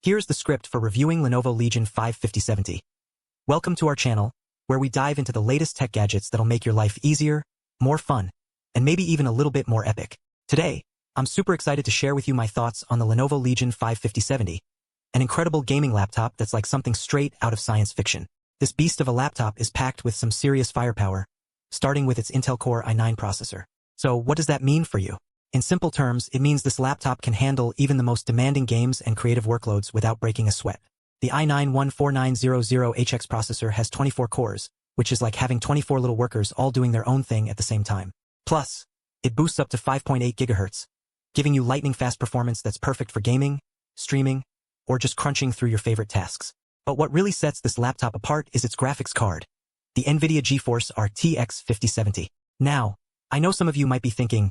Here's the script for reviewing Lenovo Legion 55070. Welcome to our channel, where we dive into the latest tech gadgets that'll make your life easier, more fun, and maybe even a little bit more epic. Today, I'm super excited to share with you my thoughts on the Lenovo Legion 55070, an incredible gaming laptop that's like something straight out of science fiction. This beast of a laptop is packed with some serious firepower, starting with its Intel Core i9 processor. So what does that mean for you? In simple terms, it means this laptop can handle even the most demanding games and creative workloads without breaking a sweat. The i9-14900HX processor has 24 cores, which is like having 24 little workers all doing their own thing at the same time. Plus, it boosts up to 5.8 GHz, giving you lightning-fast performance that's perfect for gaming, streaming, or just crunching through your favorite tasks. But what really sets this laptop apart is its graphics card, the NVIDIA GeForce RTX 5070. Now, I know some of you might be thinking,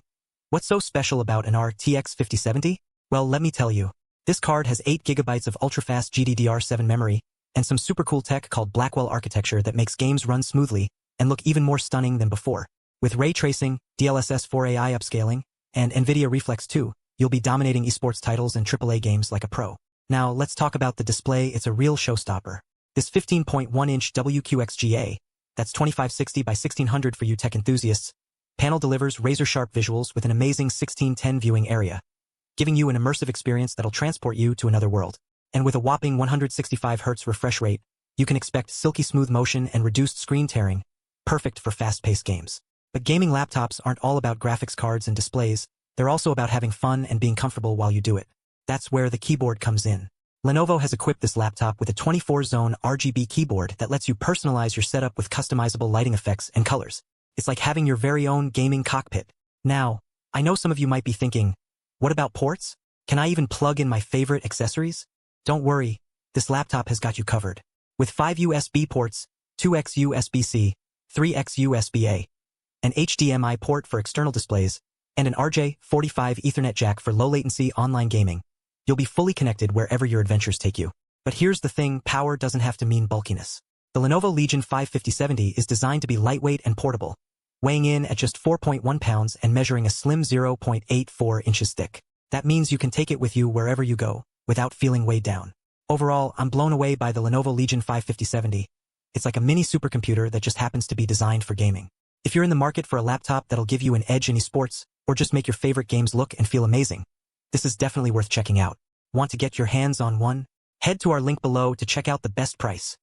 what's so special about an RTX 5070? Well, let me tell you. This card has 8 GB of ultra-fast GDDR5 memory and some super cool tech called Blackwell architecture that makes games run smoothly and look even more stunning than before. With ray tracing, DLSS 4 AI upscaling, and NVIDIA Reflex 2, you'll be dominating esports titles and AAA games like a pro. Now, let's talk about the display. It's a real showstopper. This 15.1-inch WQXGA, that's 2560 by 1600 for you tech enthusiasts, panel delivers razor-sharp visuals with an amazing 16:10 viewing area, giving you an immersive experience that'll transport you to another world. And with a whopping 165 Hz refresh rate, you can expect silky smooth motion and reduced screen tearing, perfect for fast-paced games. But gaming laptops aren't all about graphics cards and displays, they're also about having fun and being comfortable while you do it. That's where the keyboard comes in. Lenovo has equipped this laptop with a 24-zone RGB keyboard that lets you personalize your setup with customizable lighting effects and colors. It's like having your very own gaming cockpit. Now, I know some of you might be thinking, what about ports? Can I even plug in my favorite accessories? Don't worry, this laptop has got you covered. With 5 USB ports, 2x USB-C, 3x USB-A, an HDMI port for external displays, and an RJ45 Ethernet jack for low-latency online gaming, you'll be fully connected wherever your adventures take you. But here's the thing, power doesn't have to mean bulkiness. The Lenovo Legion 55070 is designed to be lightweight and portable, weighing in at just 4.1 pounds and measuring a slim 0.84 inches thick. That means you can take it with you wherever you go, without feeling weighed down. Overall, I'm blown away by the Lenovo Legion 55070. It's like a mini supercomputer that just happens to be designed for gaming. If you're in the market for a laptop that'll give you an edge in esports, or just make your favorite games look and feel amazing, this is definitely worth checking out. Want to get your hands on one? Head to our link below to check out the best price.